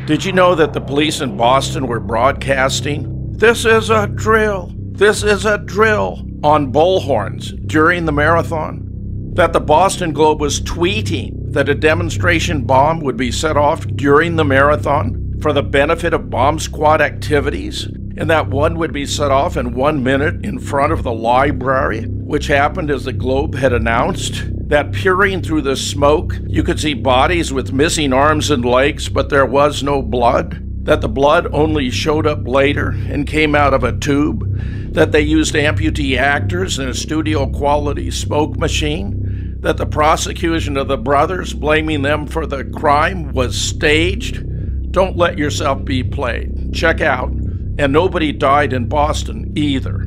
Did you know that the police in Boston were broadcasting, "This is a drill, this is a drill," on bullhorns during the marathon? That the Boston Globe was tweeting that a demonstration bomb would be set off during the marathon for the benefit of bomb squad activities, and that one would be set off in 1 minute in front of the library, which happened as the Globe had announced. That peering through the smoke, you could see bodies with missing arms and legs, but there was no blood. That the blood only showed up later and came out of a tube. That they used amputee actors in a studio-quality smoke machine. That the prosecution of the brothers, blaming them for the crime, was staged. Don't let yourself be played. Check out. And nobody died in Boston either.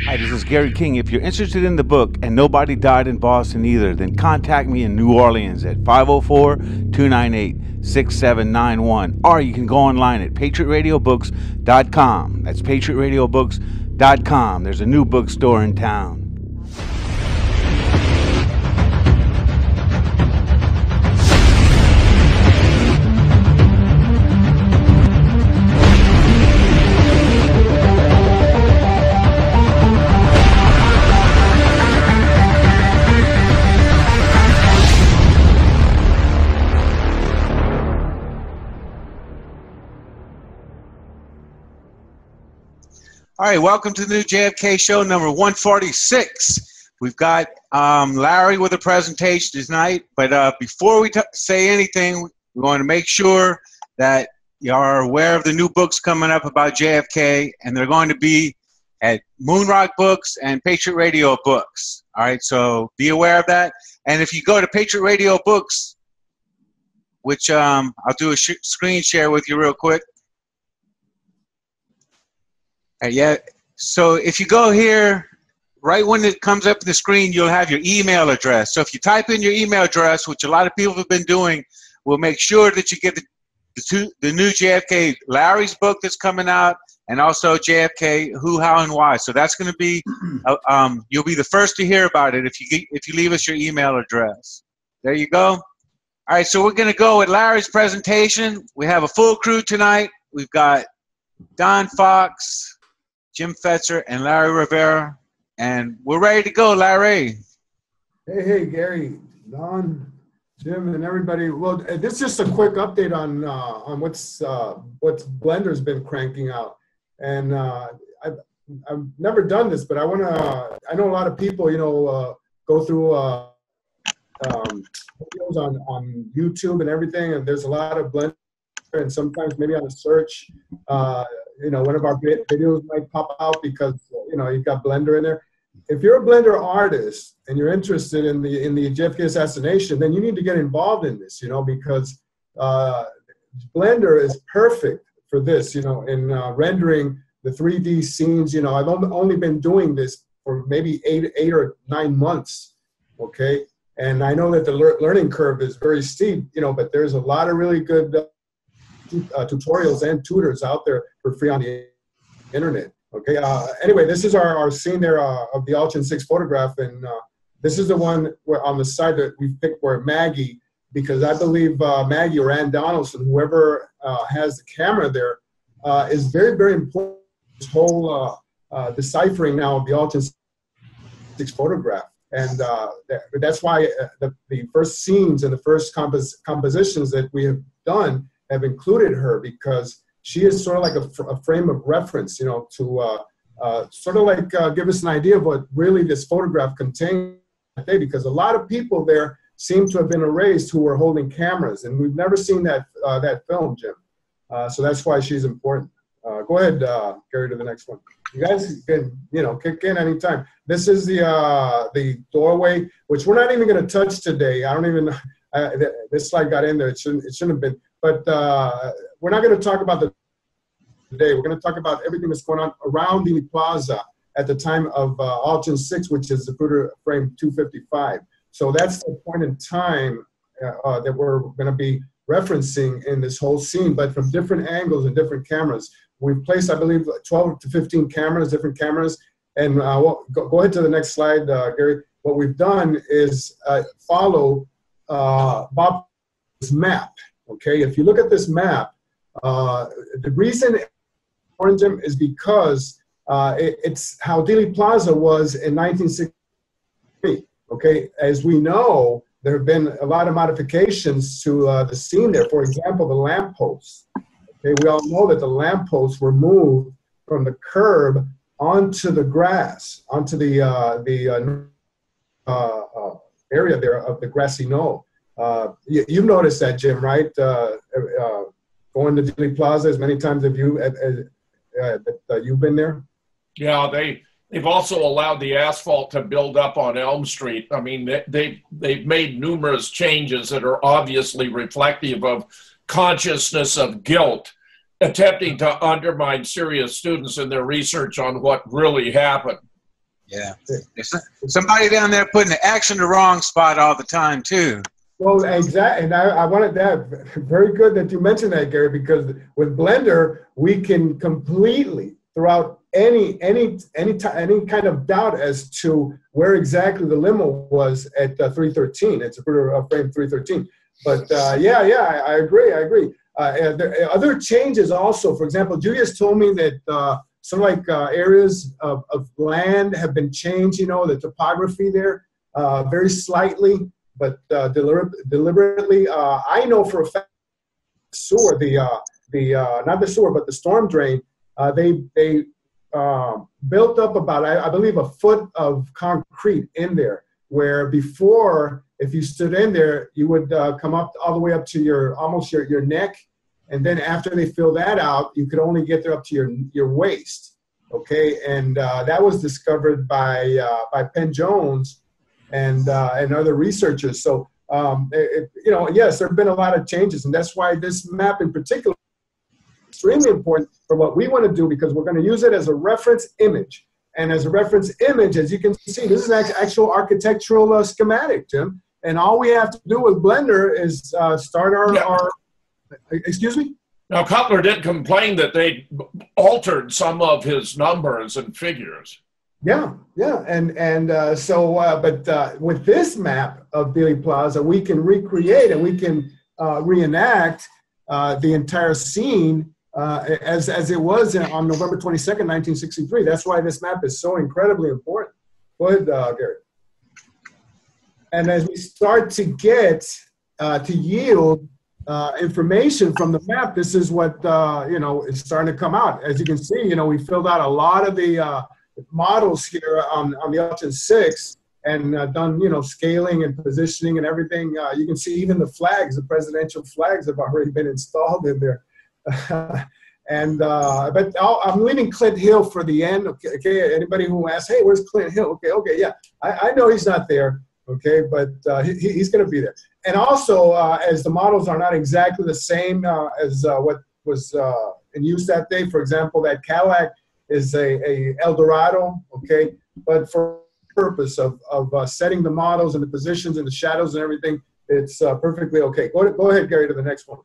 Hi, this is Gary King. If you're interested in the book and nobody died in Boston either, then contact me in New Orleans at 504-298-6791. Or you can go online at patriotradiobooks.com. That's patriotradiobooks.com. There's a new bookstore in town. All right, welcome to the new JFK show number 146. We've got Larry with a presentation tonight, but before we say anything, we want to make sure that you are aware of the new books coming up about JFK, and they're going to be at Moonrock Books and Patriot Radio Books. All right, so be aware of that. And if you go to Patriot Radio Books, which I'll do a screen share with you real quick. Yeah, so if you go here, right when it comes up on the screen, you'll have your email address. So if you type in your email address, which a lot of people have been doing, we'll make sure that you get the new JFK Larry's book that's coming out, and also JFK Who, How, and Why. So that's going to be, you'll be the first to hear about it if you leave us your email address. There you go. All right, so we're going to go with Larry's presentation. We have a full crew tonight. We've got Don Fox, Jim Fetzer, and Larry Rivera, and we're ready to go, Larry. Hey, Gary, Don, Jim, and everybody. Well, this is just a quick update on what's Blender's been cranking out, and I've never done this, but I want to. I know a lot of people, go through videos on YouTube and everything, and there's a lot of Blender, and sometimes maybe on a search. One of our videos might pop out because, you've got Blender in there. If you're a Blender artist and you're interested in the JFK assassination, then you need to get involved in this, because Blender is perfect for this, in rendering the 3D scenes. I've only been doing this for maybe eight or 9 months, okay? And I know that the learning curve is very steep, but there's a lot of really good tutorials and tutors out there for free on the internet. Okay. Anyway, this is our scene there of the Altgen 6 photograph, and this is the one where on the side that we picked where Maggie, because I believe Maggie or Ann Donaldson, whoever has the camera there, is very, very important. This whole deciphering now of the Altgen 6 photograph, and that's why the first scenes and the first compositions that we have done have included her, because she is sort of like a frame of reference, to sort of like give us an idea of what really this photograph contained that day, because a lot of people there seem to have been erased who were holding cameras, and we've never seen that film, Jim. So that's why she's important. Go ahead, Gary, to the next one. You guys can, kick in anytime. This is the doorway, which we're not even going to touch today. I don't even know. This slide got in there. It shouldn't have been. But we're not going to talk about today. We're going to talk about everything that's going on around the plaza at the time of Altgen 6, which is the Zapruder frame 255. So that's the point in time that we're going to be referencing in this whole scene, but from different angles and different cameras. We've placed, I believe, 12 to 15 cameras, different cameras. And go ahead to the next slide, Gary. What we've done is follow Bob's map. Okay, if you look at this map, the reason orange is because it's how Dealey Plaza was in 1963. Okay, as we know, there have been a lot of modifications to the scene there. For example, the lampposts. Okay, we all know that the lampposts were moved from the curb onto the grass, onto the area there of the grassy knoll. You've noticed that, Jim, right? Going to Dealey Plaza as many times as you've been there? Yeah, they've also allowed the asphalt to build up on Elm Street. I mean, they've made numerous changes that are obviously reflective of consciousness of guilt, attempting to undermine serious students in their research on what really happened. Yeah. Somebody down there putting the X in the wrong spot all the time, too. Well, exactly. And I wanted that. Very good that you mentioned that, Gary, because with Blender, we can completely throw out any kind of doubt as to where exactly the limo was at 313. It's a frame 313. But I agree. There are other changes also. For example, Julius told me that some areas of land have been changed. You know, the topography there very slightly, but deliberately. I know for a fact sewer, not the sewer, but the storm drain. They built up about, I believe, a foot of concrete in there, where before, if you stood in there, you would come up all the way up to almost your neck. And then after they fill that out, you could only get there up to your waist. Okay. And that was discovered by Penn Jones and other researchers. So, yes, there have been a lot of changes. And that's why this map in particular is extremely important for what we want to do, because we're going to use it as a reference image. And as a reference image, as you can see, this is actual architectural schematic, Jim. And all we have to do with Blender is start our excuse me? Now, Cutler did complain that they altered some of his numbers and figures. Yeah. But with this map of Dealey Plaza, we can recreate and we can reenact the entire scene as it was on November 22nd, 1963. That's why this map is so incredibly important. Go ahead, Gary. And as we start to get to yield information from the map, this is what is starting to come out. As you can see, we filled out a lot of the models here on the Option 6 and done scaling and positioning and everything. You can see even the flags, the presidential flags, have already been installed in there. But I'm leaving Clint Hill for the end. Okay. Anybody who asks, hey, where's Clint Hill? Okay, yeah. I know he's not there. Okay, but he's going to be there. And also, as the models are not exactly the same as what was in use that day. For example, that Cadillac is a Eldorado. Okay, but for the purpose of setting the models and the positions and the shadows and everything, it's perfectly okay. Go ahead, Gary, to the next one.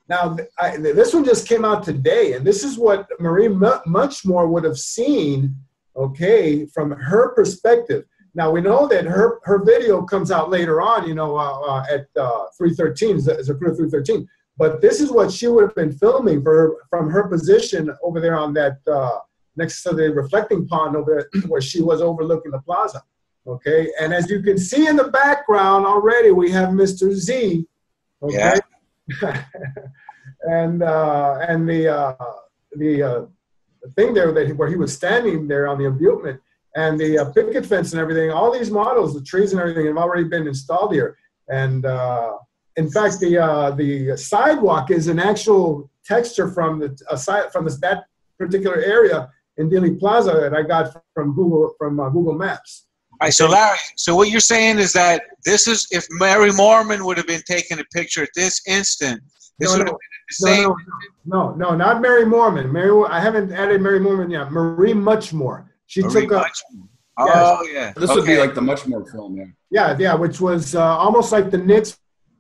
Now, this one just came out today, and this is what Marie Muchmore would have seen, okay, from her perspective. Now, we know that her video comes out later on, at 313, as a crew of 313. But this is what she would have been filming from her position over there on that, next to the reflecting pond over there, where she was overlooking the plaza. Okay, and as you can see in the background already, we have Mr. Z. Okay. Yeah. and the thing there where he was standing there on the embankment, and the picket fence and everything, all these models, the trees and everything have already been installed here. And in fact, the sidewalk is an actual texture from that particular area in Dealey Plaza that I got from Google Maps. All right, so Larry, so what you're saying is that this is, if Mary Mormon would have been taking a picture at this instant, this would have been the same. No, not Mary Mormon. I haven't added Mary Mormon yet. Marie Muchmore. She took up. Oh, yeah. This would be like the Muchmore film, yeah. Yeah, which was almost like the Knicks,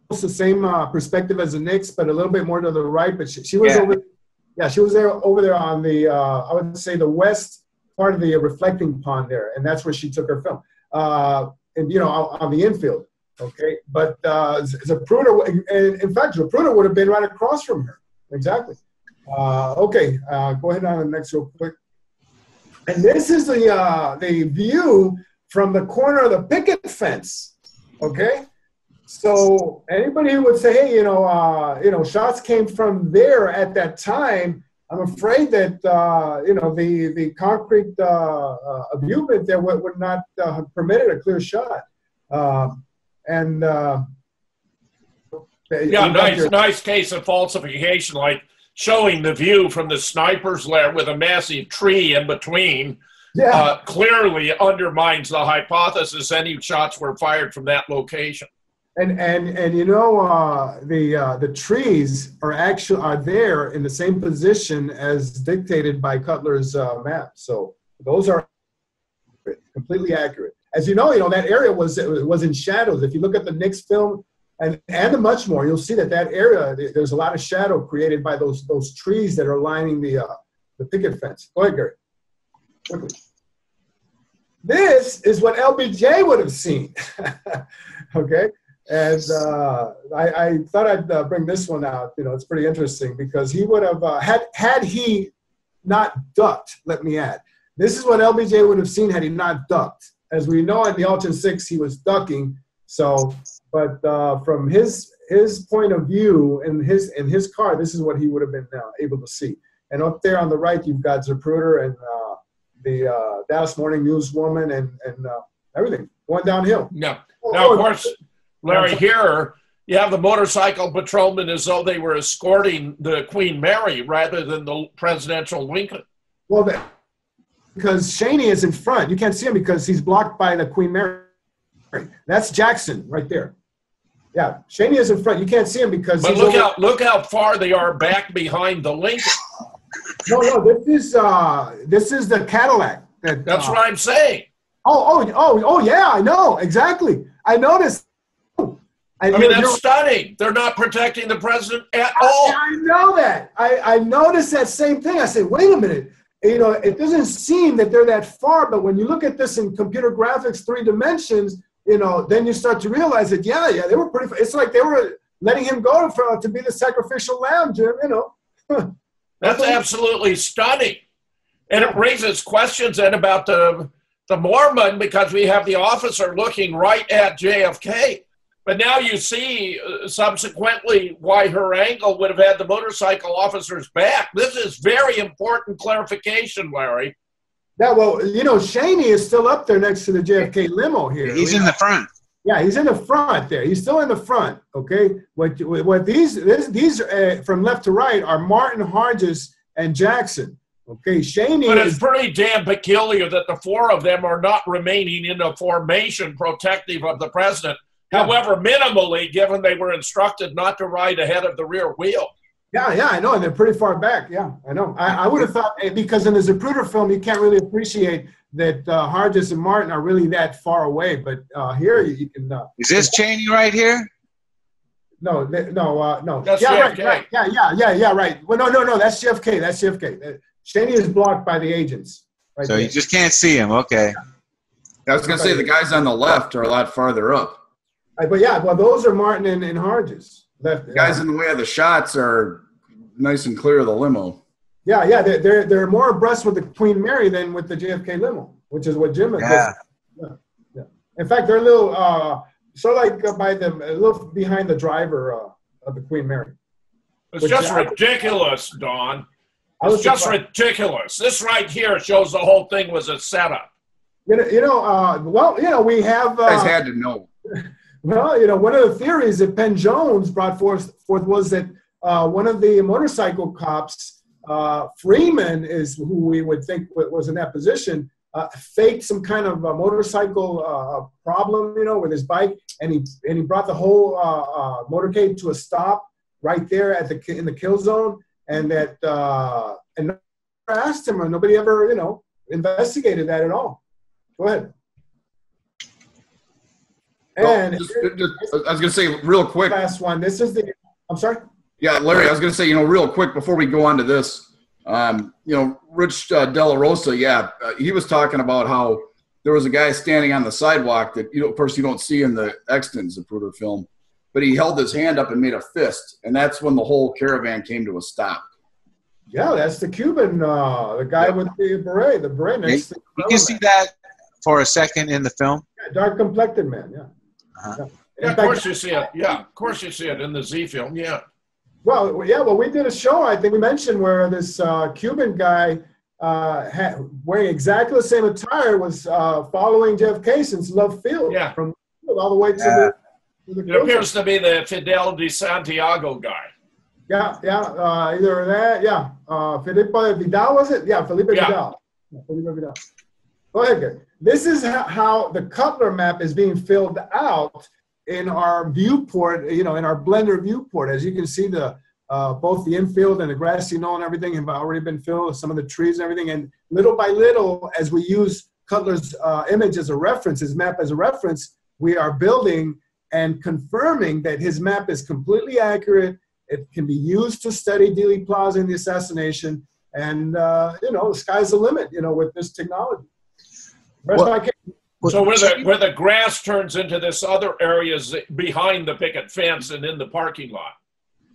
almost the same perspective as the Knicks, but a little bit more to the right. But she was over. Yeah, she was over there on the I would say the west part of the reflecting pond there, and that's where she took her film. And on the infield. Okay, but Zapruder, in fact, Zapruder would have been right across from her. Exactly. Okay, go ahead on the next real quick. And this is the view from the corner of the picket fence. Okay, so anybody who would say, hey, shots came from there at that time, I'm afraid that the concrete abutment there would not have permitted a clear shot. Nice case of falsification, like showing the view from the sniper's lair with a massive tree in between. Yeah. Clearly undermines the hypothesis any shots were fired from that location. And the trees are there in the same position as dictated by Cutler's map. So those are completely accurate. As you know, that area was in shadows. If you look at the Knicks film and the much more, you'll see that area there's a lot of shadow created by those trees that are lining the picket fence. Go ahead, Gary. Quickly. This is what LBJ would have seen. Okay. And I thought I'd bring this one out. It's pretty interesting because he would have had he not ducked. Let me add, this is what LBJ would have seen had he not ducked. As we know, in the Alton 6, he was ducking. So, but from his point of view in his car, this is what he would have been able to see. And up there on the right, you've got Zapruder and the Dallas Morning News woman and everything going downhill. Yeah. Now, of course, Larry, here you have the motorcycle patrolmen as though they were escorting the Queen Mary rather than the presidential Lincoln. Well, because Cheney is in front. You can't see him because he's blocked by the Queen Mary. That's Jackson right there. Yeah, Cheney is in front. You can't see him because. But look how far they are back behind the Lincoln. No, this is the Cadillac. That's what I'm saying. Oh, yeah, I know exactly. I noticed. I mean, that's stunning. They're not protecting the president at all. I know that. I noticed that same thing. I said, wait a minute. It doesn't seem that they're that far, but when you look at this in computer graphics, 3 dimensions, then you start to realize that, yeah, they were pretty. It's like they were letting him go to be the sacrificial lamb, Jim. That's absolutely stunning, and it raises questions then about the Mormon because we have the officer looking right at JFK. But now you see subsequently why her angle would have had the motorcycle officer's back. This is very important clarification, Larry. Yeah, well, Cheney is still up there next to the JFK limo here. He's in the front. Yeah, he's in the front there. He's still in the front, okay? What these from left to right are Martin, Hargis, and Jackson. Okay, Cheney. But it's pretty damn peculiar that the 4 of them are not remaining in a formation protective of the president. However, minimally, given they were instructed not to ride ahead of the rear wheel. Yeah, I know, and they're pretty far back. Yeah, I know. I would have thought, because in the Zapruder film, you can't really appreciate that Hargis and Martin are really that far away. But here you can. Is this Cheney right here? No. That's yeah, JFK. Right. Yeah, right. Well, no. That's JFK. That's JFK. Cheney is blocked by the agents. Right so there. You just can't see him. Okay. I was going to say the guys on the left are a lot farther up. But yeah, well, those are Martin and Hargis. The guys in the way of the shots are nice and clear of the limo. Yeah, they're more abreast with the Queen Mary than with the JFK limo, which is what Jim is. Yeah. In fact, they're a little sort of like by them, a little behind the driver of the Queen Mary. It's just ridiculous, Don. It's just ridiculous. This right here shows the whole thing was a setup. We have. You guys had to know. Well, one of the theories that Penn Jones brought forth was that one of the motorcycle cops, Freeman is who we would think was in that position, faked some kind of a motorcycle problem, with his bike, and he brought the whole motorcade to a stop right there in the kill zone, and that and nobody asked him, or nobody ever investigated that at all. Go ahead. And I was going to say real quick. Last one. This is the. I'm sorry. Yeah, Larry. I was going to say, real quick before we go on to this, Rich De La Rosa. Yeah, he was talking about how there was a guy standing on the sidewalk that, of course, you don't see in the extant Zapruder film, but he held his hand up and made a fist, and that's when the whole caravan came to a stop. Yeah, that's the Cuban, the guy with the beret next to the You can see that for a second in the film. Yeah, dark complected man, yeah. Uh-huh. Yeah, of course you see it. Yeah, of course you see it in the Z film. Yeah. Well, we did a show, I think we mentioned, where this Cuban guy wearing exactly the same attire was following JFK since Love Field. Yeah. From all the way to the It appears to be the Fidel de Santiago guy. Yeah, either that, Felipe Vidal, was it? Yeah, Felipe Vidal. Yeah, Felipe Vidal. Go ahead, Gary. This is how the Cutler map is being filled out in our viewport, in our Blender viewport. As you can see, both the infield and the grassy knoll and everything have already been filled, some of the trees and everything. And little by little, as we use Cutler's image as a reference, his map as a reference, we are building and confirming that his map is completely accurate. It can be used to study Dealey Plaza and the assassination. And, the sky's the limit, with this technology. So where the grass turns into this other areas behind the picket fence and in the parking lot.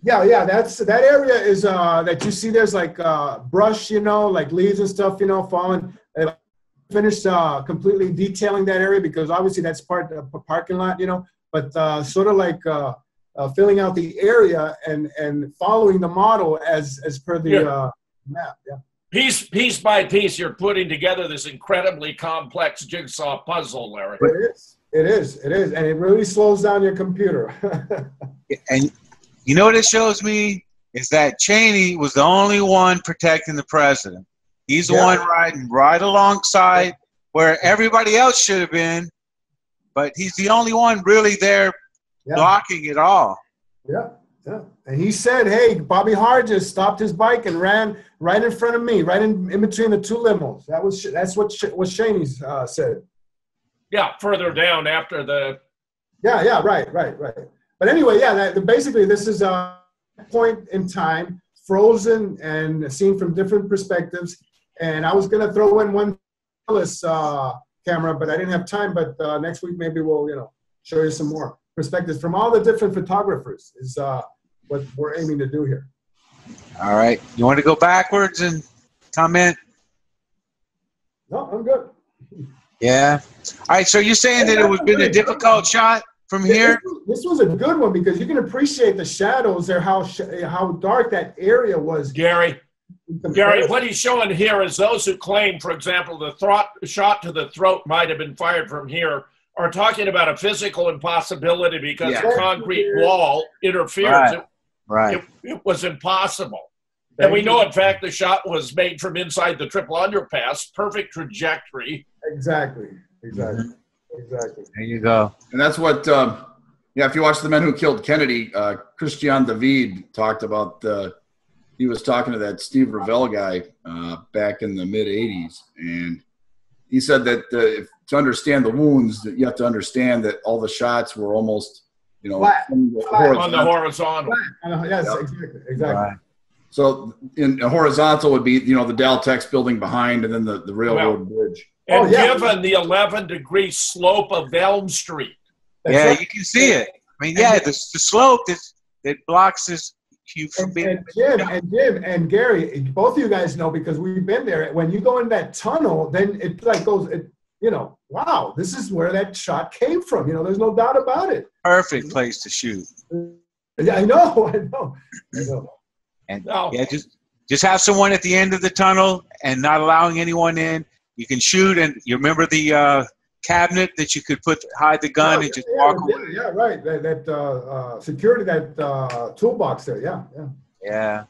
Yeah, that area is that you see. There's like brush, like leaves and stuff, falling. I finished completely detailing that area because obviously that's part of the parking lot, But sort of like filling out the area and following the model as per the map. Yeah. Piece by piece, you're putting together this incredibly complex jigsaw puzzle, Larry. It is, and it really slows down your computer. And you know what it shows me is that Cheney was the only one protecting the president. He's the one riding right alongside where everybody else should have been, but he's the only one really there blocking it all. Yeah. And he said, hey, Bobby Hart just stopped his bike and ran right in front of me, right in between the two limos. That's what Cheney's said. Yeah, further down after the... Yeah, right. But anyway, basically this is a point in time, frozen and seen from different perspectives. And I was going to throw in one camera, but I didn't have time. But next week maybe we'll, show you some more perspectives from all the different photographers is what we're aiming to do here. All right. You want to go backwards and comment? No, I'm good. Yeah. All right. So you're saying that it was been a difficult shot from here? This was a good one because you can appreciate the shadows there, how dark that area was. Gary, what he's showing here is those who claim, for example, the shot to the throat might have been fired from here are talking about a physical impossibility because the concrete wall interferes. Right. It was impossible. And we know, in fact, the shot was made from inside the triple underpass, perfect trajectory. Exactly. There you go. And that's what, if you watch The Men Who Killed Kennedy, Christian David talked about, he was talking to that Steve Revell guy back in the mid-'80s. And he said that to understand the wounds, that you have to understand that all the shots were almost, flat. On the horizontal. Yes, exactly. Right. So in a horizontal would be, the Daltex building behind and then the railroad bridge. And given the 11-degree slope of Elm Street. You can see it. I mean, the slope that blocks this view from being. And Jim and Gary, both of you guys know because we've been there. When you go in that tunnel, then it goes, wow, this is where that shot came from. There's no doubt about it. Perfect place to shoot. Yeah, I know. And just have someone at the end of the tunnel and not allowing anyone in. You can shoot, and you remember the cabinet that you could hide the gun and just walk away. Yeah, right. That security, that toolbox there. Yeah.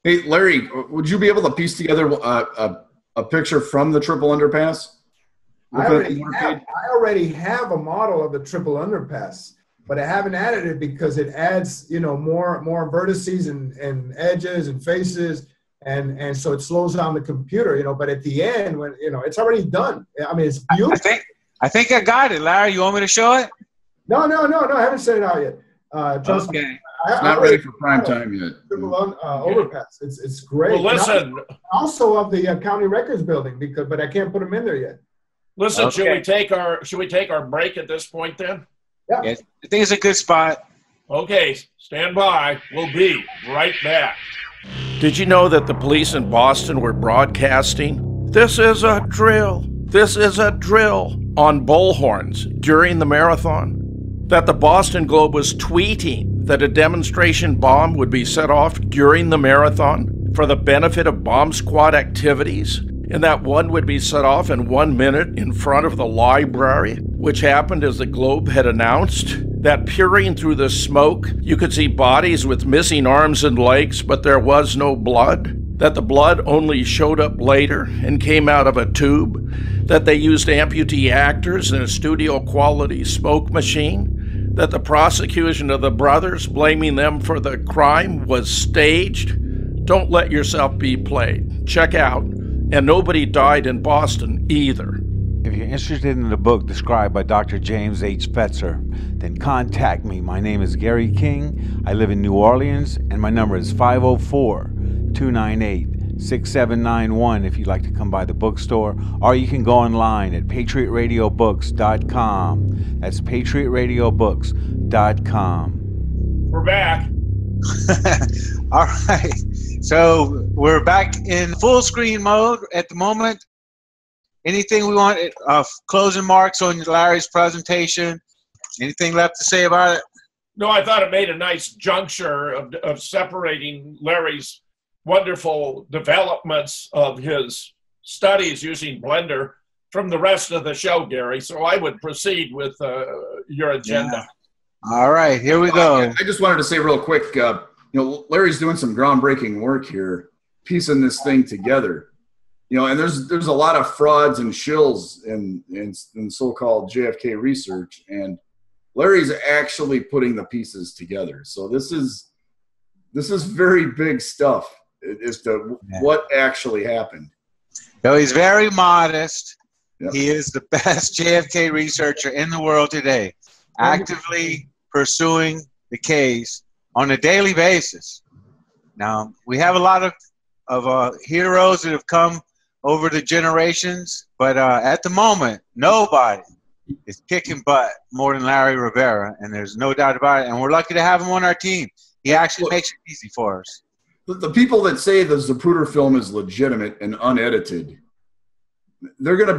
Hey, Larry, would you be able to piece together a picture from the triple underpass? I already have a model of the triple underpass, but I haven't added it because it adds, more vertices and edges and faces. And so it slows down the computer, but at the end, when it's already done. I mean, it's beautiful. I think I got it, Larry. You want me to show it? No. I haven't sent it out yet. Trust me. It's not ready for prime time yet. Overpass. It's great. Well, listen. Also of the county records building but I can't put them in there yet. Listen, Okay. should we take our break at this point then? Yeah. Yeah, I think it's a good spot. Okay, stand by. We'll be right back. Did you know that the police in Boston were broadcasting, "This is a drill. This is a drill," on bullhorns during the marathon? That the Boston Globe was tweeting that a demonstration bomb would be set off during the marathon for the benefit of bomb squad activities, and that one would be set off in 1 minute in front of the library, which happened as the Globe had announced. That peering through the smoke, you could see bodies with missing arms and legs, but there was no blood. That the blood only showed up later and came out of a tube. That they used amputee actors in a studio-quality smoke machine. That the prosecution of the brothers, blaming them for the crime, was staged. Don't let yourself be played. Check out. And nobody died in Boston either. If you're interested in the book described by Dr. James H. Fetzer, then contact me. My name is Gary King. I live in New Orleans, and my number is 504-298-6791 if you'd like to come by the bookstore, or you can go online at patriotradiobooks.com. That's patriotradiobooks.com. We're back. All right. So we're back in full screen mode at the moment. Anything we want, closing marks on Larry's presentation? Anything left to say about it? No, I thought it made a nice juncture of separating Larry's wonderful developments of his studies using Blender from the rest of the show, Gary. So I would proceed with your agenda. Yeah. All right, here we go. I just wanted to say real quick, Larry's doing some groundbreaking work here, piecing this thing together. And there's a lot of frauds and shills in so-called JFK research, and Larry's actually putting the pieces together. So this is very big stuff as to what actually happened. So he's very modest. Yep. He is the best JFK researcher in the world today, actively pursuing the case on a daily basis. Now, we have a lot of heroes that have come over the generations, but at the moment, nobody is kicking butt more than Larry Rivera, and there's no doubt about it, and we're lucky to have him on our team. He actually makes it easy for us. The people that say the Zapruder film is legitimate and unedited, they're not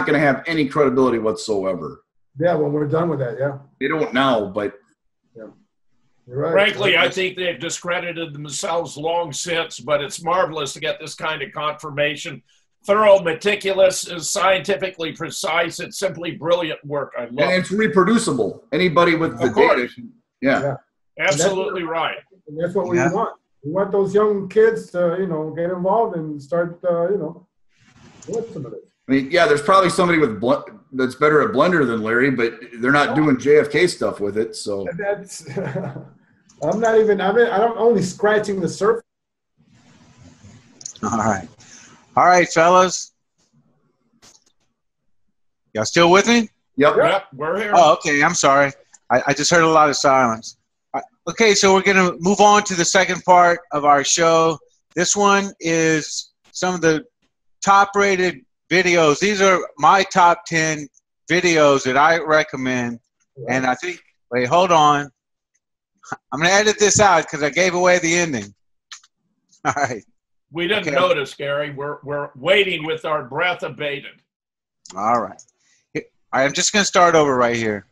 going to have any credibility whatsoever. Yeah, when we're done with that, yeah. They don't now, but Yeah. You're right. Frankly, I think they've discredited themselves long since, but it's marvelous to get this kind of confirmation. Thorough, meticulous, is scientifically precise. It's simply brilliant work. I love it. and it's reproducible. Anybody with the Of course. data, yeah. Absolutely right. And that's what we want. We want those young kids to, get involved and start, doing some of this. I mean, yeah, there's probably somebody that's better at Blender than Larry, but they're not doing JFK stuff with it. So That's, I'm only scratching the surface. All right, fellas. Y'all still with me? yep. Yep, we're here. Oh, okay. I'm sorry. I just heard a lot of silence. Okay, so we're going to move on to the second part of our show. This one is some of the top-rated videos. These are my top 10 videos that I recommend. And I think, wait, hold on. I'm going to edit this out because I gave away the ending. All right. We didn't notice, Gary. We're waiting with our breath abated. All right. I'm just going to start over right here.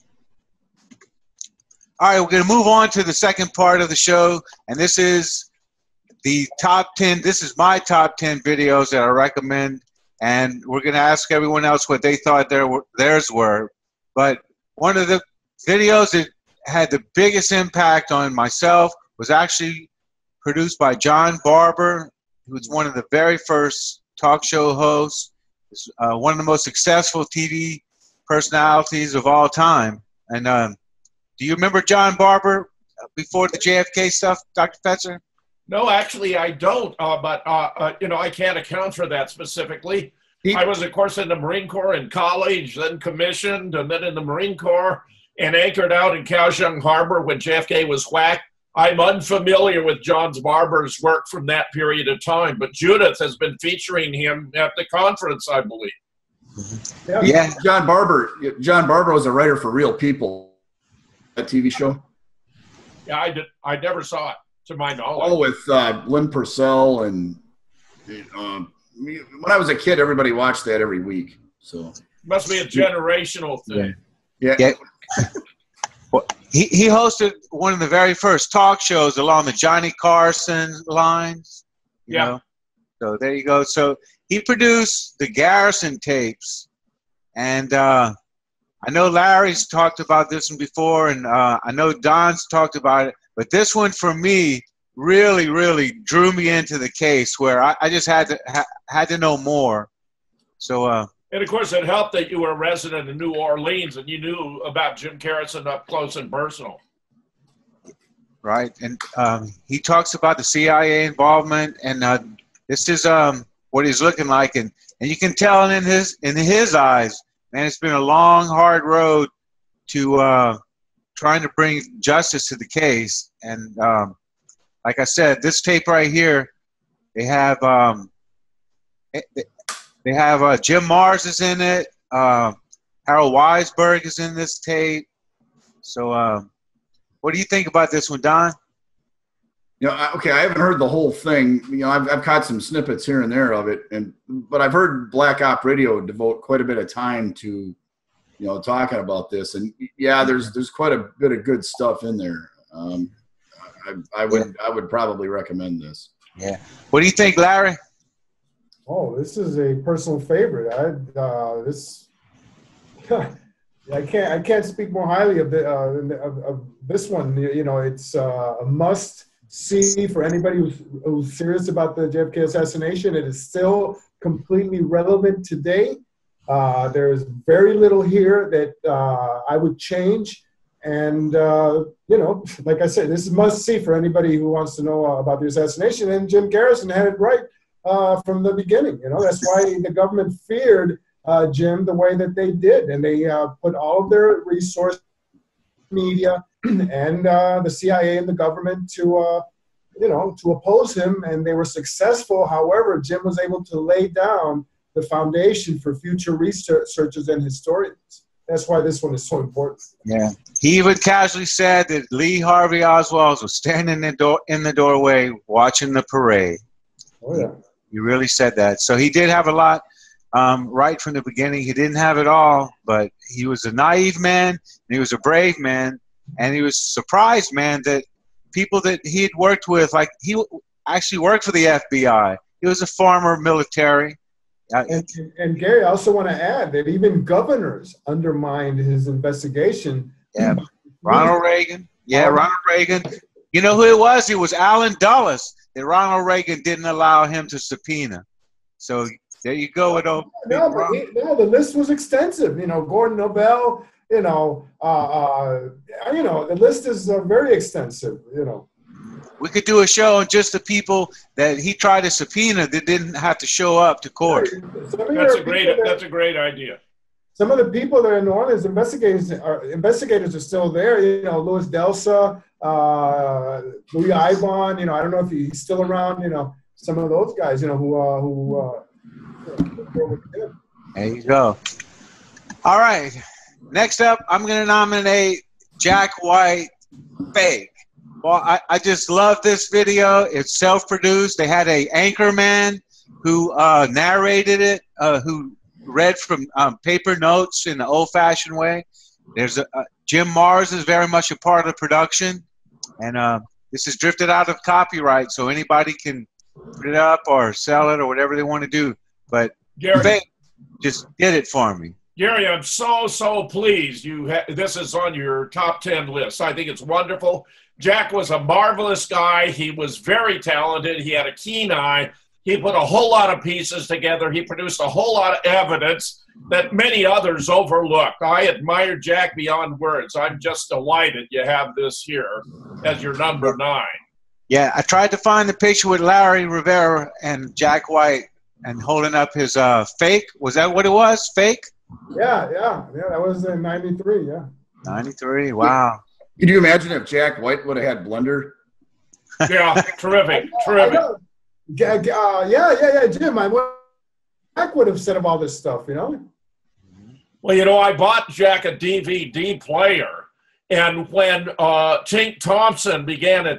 All right, we're going to move on to the second part of the show, and this is the top 10. This is my top 10 videos that I recommend, and we're going to ask everyone else what they thought theirs were. But one of the videos that had the biggest impact on myself was actually produced by John Barber, who was one of the very first talk show hosts, one of the most successful TV personalities of all time. And do you remember John Barber before the JFK stuff, Dr. Fetzer? No, actually, I don't. But I can't account for that specifically. I was, of course, in the Marine Corps in college, then commissioned, and then in the Marine Corps, and anchored out in Kaohsiung Harbor when JFK was whacked. I'm unfamiliar with John Barber's work from that period of time, but Judith has been featuring him at the conference, I believe. Yeah. John Barber was a writer for Real People, that TV show. Yeah, I never saw it, to my knowledge. Oh, with Lynn Purcell and when I was a kid, everybody watched that every week. So must be a generational thing. Yeah. Well, he hosted one of the very first talk shows along the Johnny Carson lines. You know? So there you go. So he produced the Garrison tapes, and I know Larry's talked about this one before, and I know Don's talked about it. But this one, for me, really, really drew me into the case, where I just had to know more. So. And of course, it helped that you were a resident in New Orleans and you knew about Jim Garrison up close and personal. Right, and he talks about the CIA involvement, and this is what he's looking like, and you can tell in his eyes, man, it's been a long, hard road to trying to bring justice to the case. And like I said, this tape right here, they have Jim Mars is in it. Harold Weisberg is in this tape. So what do you think about this one, Don? You know, I haven't heard the whole thing. You know, I've caught some snippets here and there of it, but I've heard Black Op Radio devote quite a bit of time to, you know, talking about this. And yeah, there's quite a bit of good stuff in there. I would probably recommend this. Yeah. What do you think, Larry? Oh, this is a personal favorite. I can't speak more highly of this one. You know, it's a must see for anybody who's serious about the JFK assassination. It is still completely relevant today. There's very little here that I would change. And, you know, like I said, this is must see for anybody who wants to know about the assassination. And Jim Garrison had it right from the beginning. You know, that's why the government feared Jim the way that they did. And they put all of their resources, media, and the CIA and the government to, you know, to oppose him. And they were successful. However, Jim was able to lay down the foundation for future researchers and historians. That's why this one is so important. Yeah. He even casually said that Lee Harvey Oswald was standing in the doorway watching the parade. Oh, yeah. He really said that. So he did have a lot right from the beginning. He didn't have it all, but he was a naive man, and he was a brave man, and he was a surprised man that people that he had worked with, like he actually worked for the FBI. He was a former military. And Gary, I also want to add that even governors undermined his investigation. Yeah, Ronald Reagan. Yeah, Ronald Reagan. You know who it was? It was Allen Dulles that Ronald Reagan didn't allow him to subpoena. So there you go. No, the list was extensive. You know, Gordon Nobel. You know, the list is very extensive. You know. We could do a show on just the people that he tried to subpoena that didn't have to show up to court. That's a great idea. Some of the people that are in New Orleans, investigators are still there. You know, Louis Delsa, Louis Ibon. You know, I don't know if he's still around. You know, some of those guys. You know, who there you go. All right. Next up, I'm going to nominate Jack White, Fake. Well, I just love this video. It's self-produced. They had a anchorman who narrated it, who read from paper notes in the old-fashioned way. There's Jim Mars is very much a part of the production, and this is drifted out of copyright, so anybody can put it up or sell it or whatever they want to do. But Gary just did it for me. Gary, I'm so pleased this is on your top 10 list. I think it's wonderful. Jack was a marvelous guy. He was very talented. He had a keen eye. He put a whole lot of pieces together. He produced a whole lot of evidence that many others overlooked. I admire Jack beyond words. I'm just delighted you have this here as your number 9. Yeah, I tried to find the picture with Larry Rivera and Jack White and holding up his fake. Was that what it was? Fake? Yeah, that was in 93, yeah. 93, wow. Can you imagine if Jack White would have had Blender? Yeah, terrific. Yeah, Jim. Jack would have said of all this stuff, you know? Well, you know, I bought Jack a DVD player, and when Tink Thompson began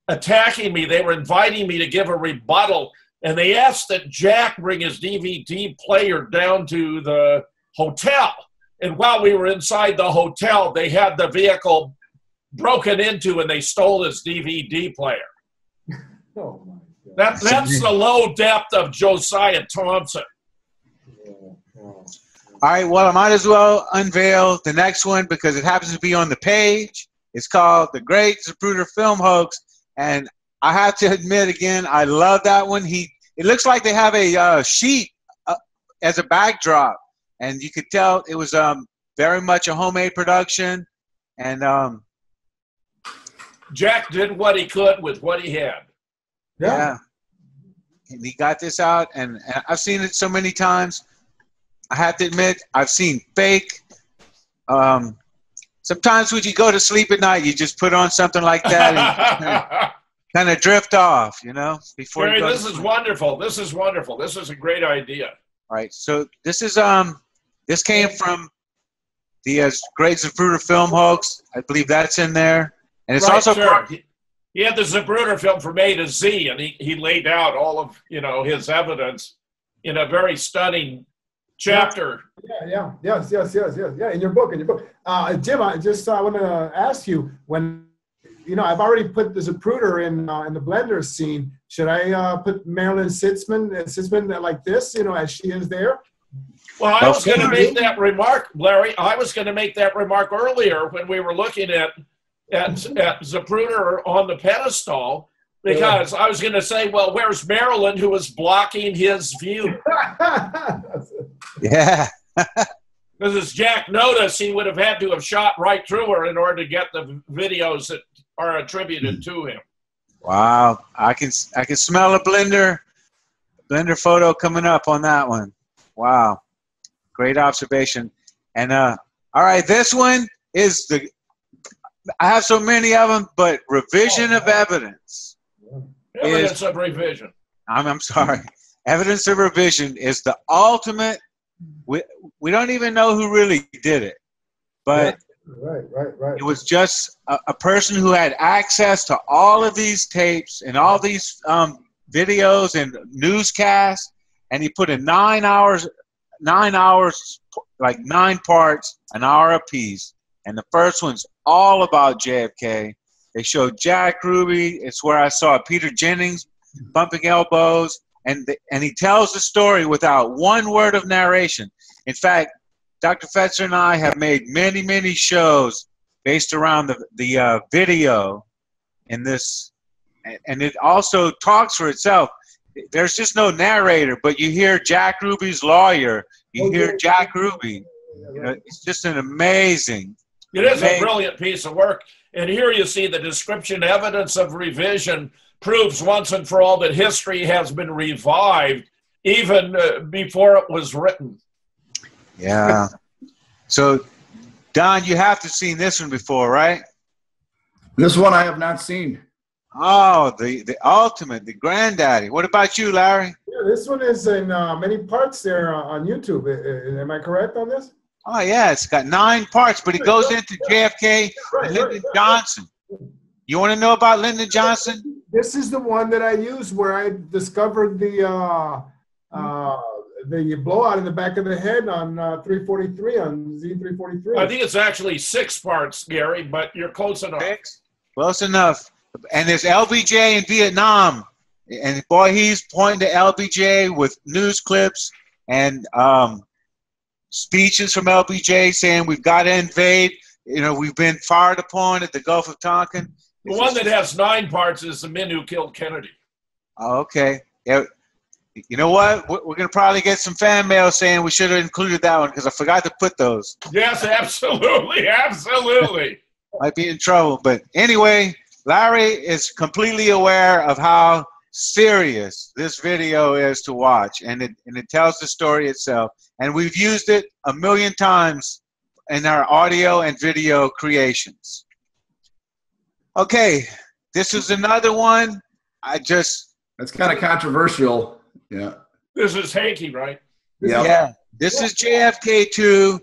attacking me, they were inviting me to give a rebuttal, and they asked that Jack bring his DVD player down to the hotel. And while we were inside the hotel, they had the vehicle broken into, and they stole his DVD player. Oh my God. That's the low depth of Josiah Thompson. All right, well, I might as well unveil the next one because it happens to be on the page. It's called The Great Zapruder Film Hoax, and I have to admit again, I love that one. It looks like they have a sheet as a backdrop, and you could tell it was very much a homemade production, and Jack did what he could with what he had. yeah. And he got this out, and I've seen it so many times. I have to admit, I've seen fake. Sometimes when you go to sleep at night, you just put on something like that and kind of drift off, you know. Before Gary, you go this is wonderful. This is wonderful. This is a great idea. All right, so this is this came from the Great Zapruder Film Hoax. I believe that's in there, and it's Right, also sure. He had the Zapruder film from A to Z, and he laid out all of his evidence in a very stunning chapter. Yes. Yeah, in your book. Jim, I want to ask you, when I've already put the Zapruder in the blender scene. Should I put Marilyn Sitzman like this, as she is there? Well, I was going to make that remark, Larry. I was going to make that remark earlier when we were looking at Zapruder on the pedestal, because I was going to say, well, where's Marilyn, who was blocking his view? Yeah. Because as Jack noticed, he would have had to have shot right through her in order to get the videos that are attributed to him. Wow, I can smell a blender photo coming up on that one. Wow, great observation. And all right, this one is I have so many of them, but revision of evidence. Evidence of revision. I'm sorry. Evidence of revision is the ultimate. We don't even know who really did it, but right. It was just a person who had access to all of these tapes and all these videos and newscasts, and he put in 9 hours, like 9 parts, an hour apiece. And the first one's all about JFK. They showed Jack Ruby. It's where I saw Peter Jennings bumping elbows. And he tells the story without one word of narration. In fact, Dr. Fetzer and I have made many, many shows based around the video in this. And it also talks for itself. There's just no narrator, but you hear Jack Ruby's lawyer. You hear Jack Ruby. It's just an amazing. It is a brilliant piece of work. And here you see the description, evidence of revision proves once and for all that history has been revived even before it was written. Yeah. So, Don, you have to have seen this one before, right? This one I have not seen. Oh, the ultimate, the granddaddy. What about you, Larry? Yeah, this one is in many parts there on YouTube. Am I correct on this? Oh, yeah, it's got 9 parts, but it goes into JFK and Lyndon Johnson. You want to know about Lyndon Johnson? This is the one that I used where I discovered the blowout in the back of the head on 343, on Z343. I think it's actually 6 parts, Gary, but you're close enough. 6? Close enough. And there's LBJ in Vietnam. And, boy, he's pointing to LBJ with news clips and speeches from LBJ saying we've got to invade. We've been fired upon at the Gulf of Tonkin. The one that has 9 parts is the men who killed Kennedy. Oh, okay. Yeah. You know what? We're going to probably get some fan mail saying we should have included that one because I forgot to put those. Yes, absolutely. Absolutely. Might be in trouble. But anyway, Larry is completely aware of how serious this video is to watch, and it tells the story itself. And we've used it a million times in our audio and video creations. Okay, this is another one. That's kind of controversial. Yeah. This is Hanky, right? Yeah. Yeah. This is JFK 2,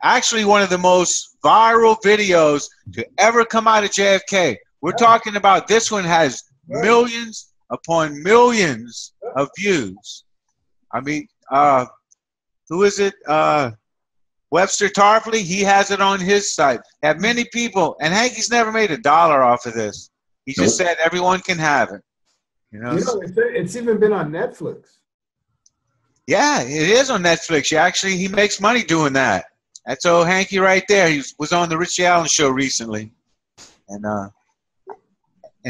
actually one of the most viral videos to ever come out of JFK. We're talking about this one has millions upon millions of views. I mean, who is it? Webster Tarpley, he has it on his site. Have many people, and Hankey's never made $1 off of this. He just said everyone can have it. You know, it's even been on Netflix. Yeah, it is on Netflix. He makes money doing that. That's old Hankey right there. He was on the Richie Allen show recently, and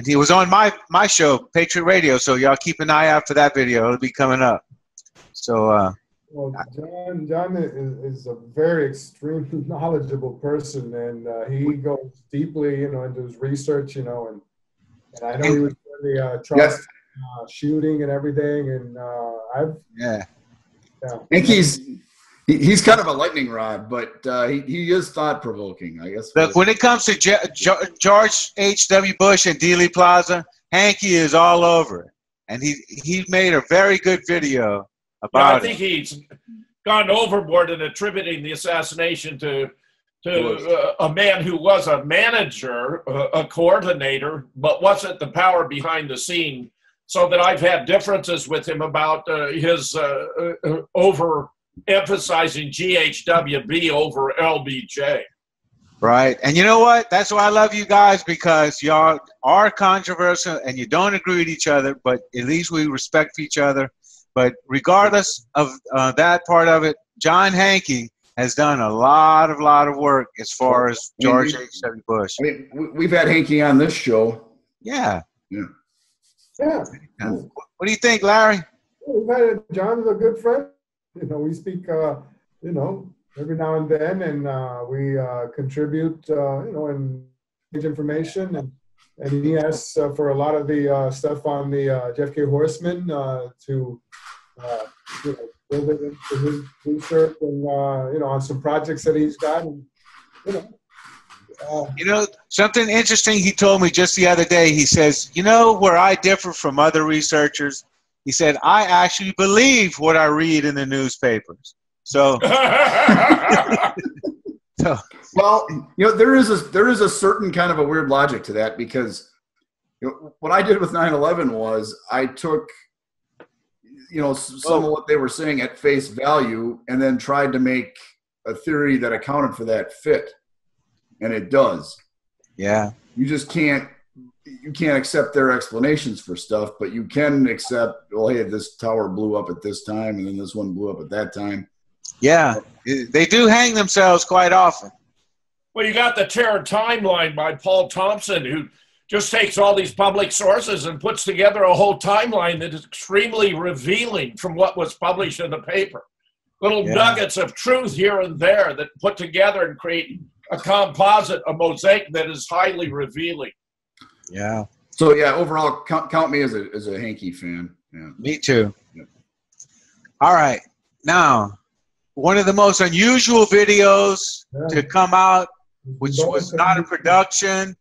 he was on my show, Patriot Radio. So y'all keep an eye out for that video. It'll be coming up. So. Well, John is a very extremely knowledgeable person, and he goes deeply, into his research, and I know he was doing the trust shooting and everything, and I think he's kind of a lightning rod, but he is thought provoking, I guess. Look, when it comes to George H.W. Bush and Dealey Plaza, Hankey is all over it, and he made a very good video. I think he's gone overboard in attributing the assassination to a man who was a manager, a coordinator, but wasn't the power behind the scene. So that I've had differences with him about his overemphasizing GHWB over LBJ. Right. And you know what? That's why I love you guys, because y'all are controversial and you don't agree with each other, but at least we respect each other. But regardless of that part of it, John Hankey has done a lot of work as far as George H.W. Bush. I mean, we've had Hankey on this show. Yeah. Yeah. What do you think, Larry? John's a good friend. We speak, every now and then, and we contribute, and information, and he asks for a lot of the stuff on the JFK Horseman to build it into his research and on some projects that he's got. And, something interesting he told me just the other day. He says, where I differ from other researchers, he said, I actually believe what I read in the newspapers. So, well, there is a certain kind of a weird logic to that, because what I did with 9/11 was I took some of what they were saying at face value and then tried to make a theory that accounted for that fit, and it does. Yeah. You just can't accept their explanations for stuff, but you can accept, well, hey, this tower blew up at this time and then this one blew up at that time. Yeah, they do hang themselves quite often. Well, you got the Terror Timeline by Paul Thompson, who just takes all these public sources and puts together a whole timeline that is extremely revealing from what was published in the paper. Little nuggets of truth here and there that put together and create a composite, a mosaic that is highly revealing. Yeah. So, overall, count me as a Hankey fan. Yeah. Me too. Yeah. All right. Now, one of the most unusual videos to come out, which was not a production,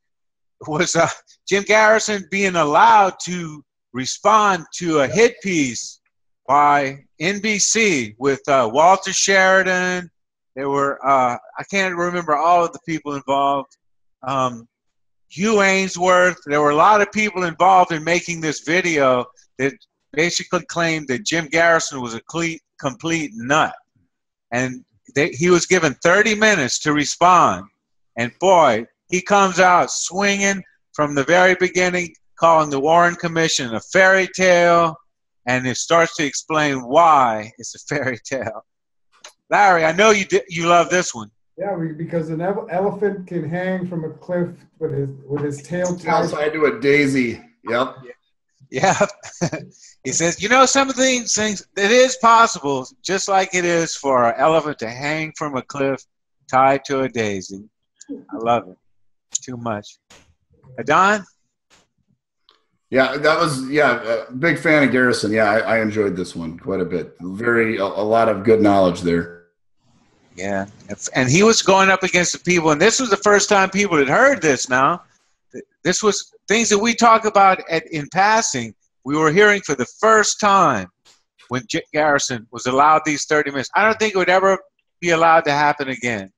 was Jim Garrison being allowed to respond to a hit piece by NBC with Walter Sheridan. There were, I can't remember all of the people involved. Hugh Ainsworth. There were a lot of people involved in making this video that basically claimed that Jim Garrison was a complete nut. And he was given 30 minutes to respond. And boy, he comes out swinging from the very beginning, calling the Warren Commission a fairy tale, and it starts to explain why it's a fairy tale. Larry, I know you love this one. Yeah, because an elephant can hang from a cliff with his tail tied. I do a daisy. Yep. Yeah. He says, some of these things, it is possible, just like it is for an elephant to hang from a cliff tied to a daisy. I love it. Too much. Don? Yeah, that was, big fan of Garrison. Yeah, I enjoyed this one quite a bit. A lot of good knowledge there. Yeah, and he was going up against the people, and this was the first time people had heard this now. This was things that we talk about in passing. We were hearing for the first time when Garrison was allowed these 30 minutes. I don't think it would ever be allowed to happen again.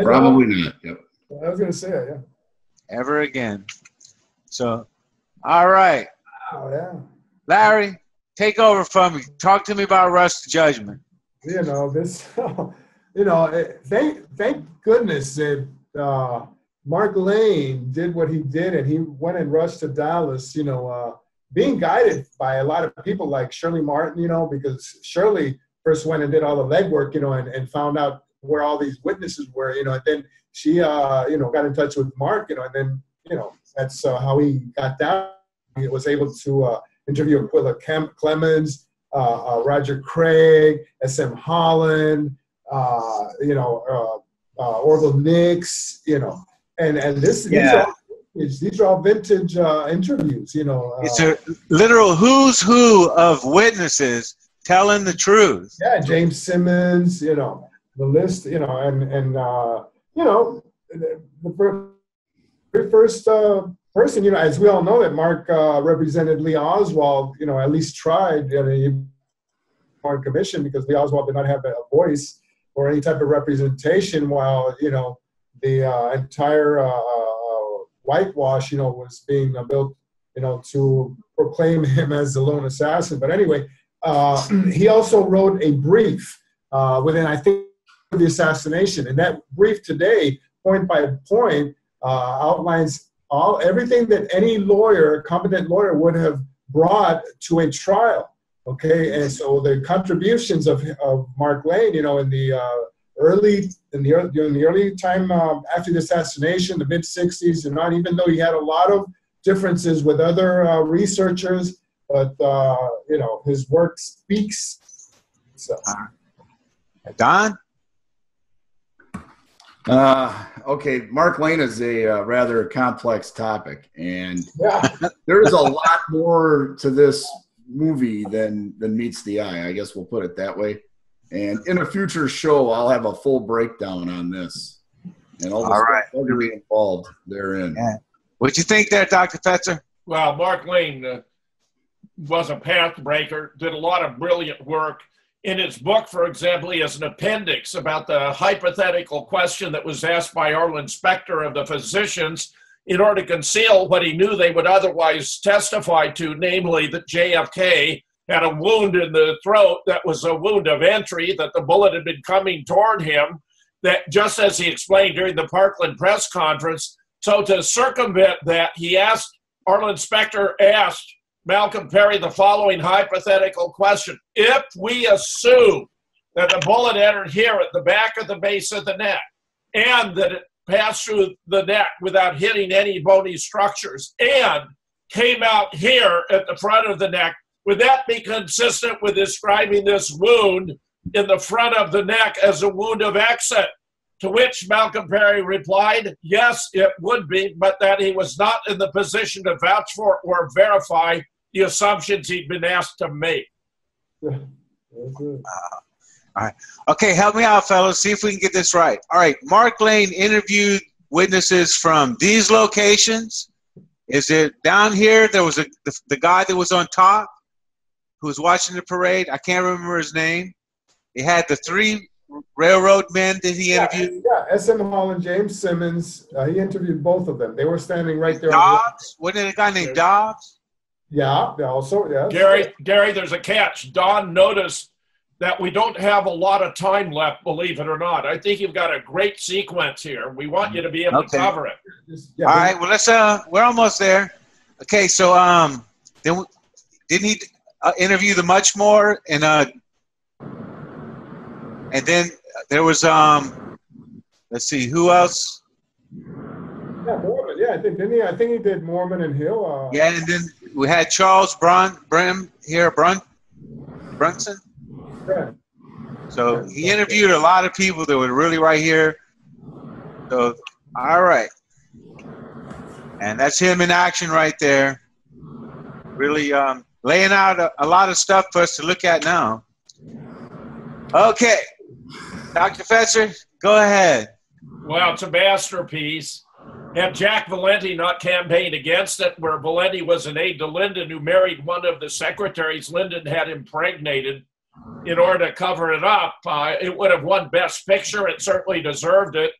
Probably not. Yep. I was going to say it, yeah. Ever again. So, all right. Oh, yeah. Larry, take over from me. Talk to me about Rush to Judgment. You know, this, you know, thank goodness that Mark Lane did what he did, and he went and rushed to Dallas, you know, being guided by a lot of people like Shirley Martin, you know, because Shirley first went and did all the legwork, you know, and found out where all these witnesses were, you know, and then she, you know, got in touch with Mark, you know, and then, you know, that's how he got down. He was able to interview Aquila Clemens, Roger Craig, S.M. Holland, you know, Orville Nix, you know, and these are all vintage interviews, you know. It's a literal who's who of witnesses telling the truth. Yeah, James Simmons, you know, the list, you know, and you know, the very first person, you know, as we all know that Mark represented Lee Oswald, you know, at least tried, you know, on commission because Lee Oswald did not have a voice or any type of representation while, you know, the entire whitewash, you know, was being built, you know, to proclaim him as the lone assassin. But anyway, he also wrote a brief within, I think, the assassination. And that brief today, point by point, outlines everything that any lawyer, competent lawyer, would have brought to a trial. Okay, and so the contributions of Mark Lane, you know, during the early time after the assassination, the mid '60s, and not even though he had a lot of differences with other researchers, but you know, his work speaks. So, Don. Okay, Mark Lane is a rather complex topic, and yeah. there's a lot more to this movie than meets the eye. I guess we'll put it that way. And in a future show, I'll have a full breakdown on this and all the stuff involved therein. Yeah. What'd you think there, Dr. Fetzer? Well, Mark Lane was a path breaker, did a lot of brilliant work. In his book, for example, he has an appendix about the hypothetical question that was asked by Arlen Specter of the physicians in order to conceal what he knew they would otherwise testify to, namely that JFK had a wound in the throat that was a wound of entry, that the bullet had been coming toward him, that just as he explained during the Parkland press conference. So to circumvent that, Arlen Specter asked Malcolm Perry the following hypothetical question. If we assume that the bullet entered here at the back of the base of the neck and that it passed through the neck without hitting any bony structures and came out here at the front of the neck, would that be consistent with describing this wound in the front of the neck as a wound of exit? To which Malcolm Perry replied, yes, it would be, but that he was not in the position to vouch for or verify the assumptions he'd been asked to make. Yeah, that's good. All right. Okay, help me out, fellas. See if we can get this right. All right, Mark Lane interviewed witnesses from these locations. Is it down here? There was the guy that was on top who was watching the parade. I can't remember his name. He had the 3 railroad men that he interviewed. Yeah, S.M. Holland, James Simmons. He interviewed both of them. They were standing right there. Dobbs? Wasn't it a guy named Dobbs? Yeah, also, yeah. Gary, there's a catch. Don noticed that we don't have a lot of time left, believe it or not. I think you've got a great sequence here. We want you to be able to cover it. Yeah, all right, well, let's, we're almost there. Okay, so then didn't he interview the Muchmore? And then there was, let's see, who else? Yeah, Mormon. Yeah, I think he did Mormon and Hill. Yeah, and then we had Charles Brunson. Yeah. So he interviewed a lot of people that were really right here. So, all right. And that's him in action right there. Really laying out a lot of stuff for us to look at now. Okay. Dr. Fetzer, go ahead. Well, it's a masterpiece. Had Jack Valenti not campaigned against it, where Valenti was an aide to Lyndon, who married one of the secretaries Lyndon had impregnated, in order to cover it up. It would have won Best Picture. It certainly deserved it.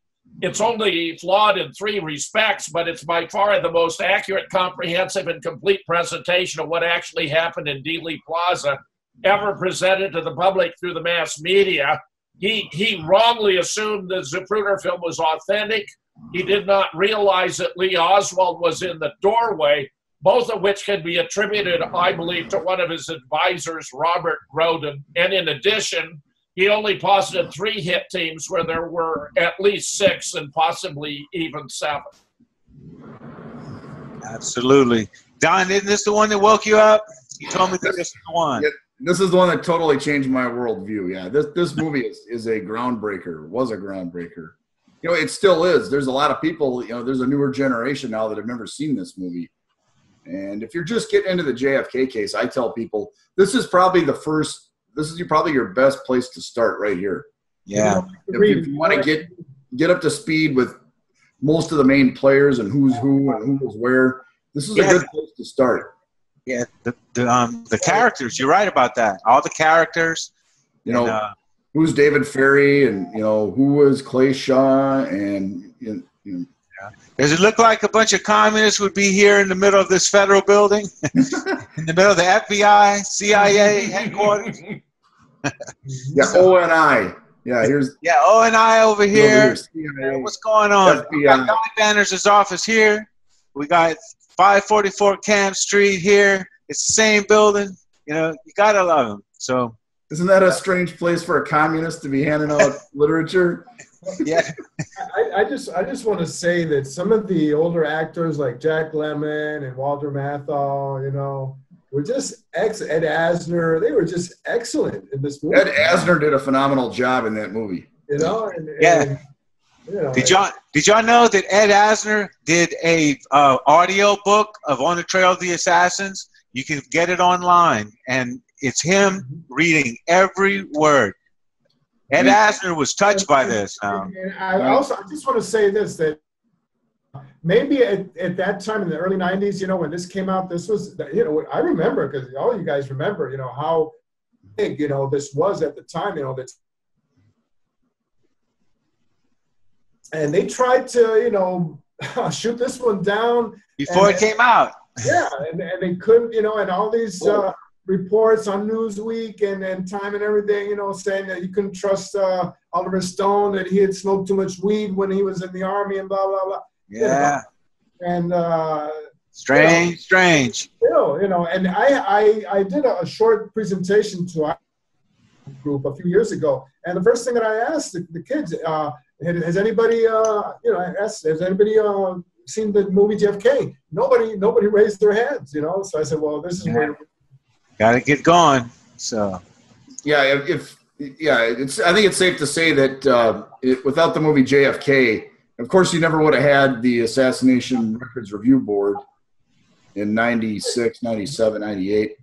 It's only flawed in 3 respects, but it's by far the most accurate, comprehensive, and complete presentation of what actually happened in Dealey Plaza ever presented to the public through the mass media. He wrongly assumed the Zapruder film was authentic. He did not realize that Lee Oswald was in the doorway, both of which can be attributed, I believe, to one of his advisors, Robert Groden. And in addition, he only posited 3 hit teams where there were at least 6 and possibly even 7. Absolutely. Don, isn't this the one that woke you up? You told me that this is the one. Yeah, this is the one that totally changed my worldview. Yeah, this movie is a groundbreaker. Was a groundbreaker. You know, it still is. There's a lot of people. You know, there's a newer generation now that have never seen this movie. And if you're just getting into the JFK case, I tell people this is probably the first. This is probably your best place to start right here. Yeah. If you want to get up to speed with most of the main players and who's who and who was where, this is a good place to start. Yeah, the characters. You're right about that. All the characters. You know, who's David Ferry, and you know who was Clay Shaw, and you know. Does it look like a bunch of communists would be here in the middle of this federal building, in the middle of the FBI, CIA headquarters? Yeah, ONI. Yeah, here's ONI over here. CIA, what's going on? FBI. We got Guy Banner's office here. We got 544 Camp Street here. It's the same building. You know, you gotta love them. So, isn't that a strange place for a communist to be handing out literature? Yeah. I just want to say that some of the older actors like Jack Lemmon and Walter Matthau, you know, were just Ed Asner. They were just excellent in this movie. Ed Asner did a phenomenal job in that movie. You know, you know, Did y'all know that Ed Asner did a audio book of On the Trail of the Assassins? You can get it online, and it's him reading every word. Ed Asner was touched by this. And I just want to say this, that maybe at that time in the early 90s, you know, when this came out, this was, you know, I remember, because all you guys remember, you know, how big, you know, this was at the time, you know, and they tried to, you know, shoot this one down. Before it came out. Yeah, and they couldn't, you know, and all these reports on Newsweek and Time and everything, you know, saying that you couldn't trust Oliver Stone, that he had smoked too much weed when he was in the Army and blah, blah, blah. Yeah. You know? And strange. You know, and I did a short presentation to our group a few years ago, and the first thing that I asked the kids, has anybody, you know, has anybody seen the movie JFK? Nobody raised their hands, you know. So I said, well, this is where got to get going. So, yeah, I think it's safe to say that without the movie JFK, of course, you never would have had the Assassination Records Review Board in 96, 97, 98.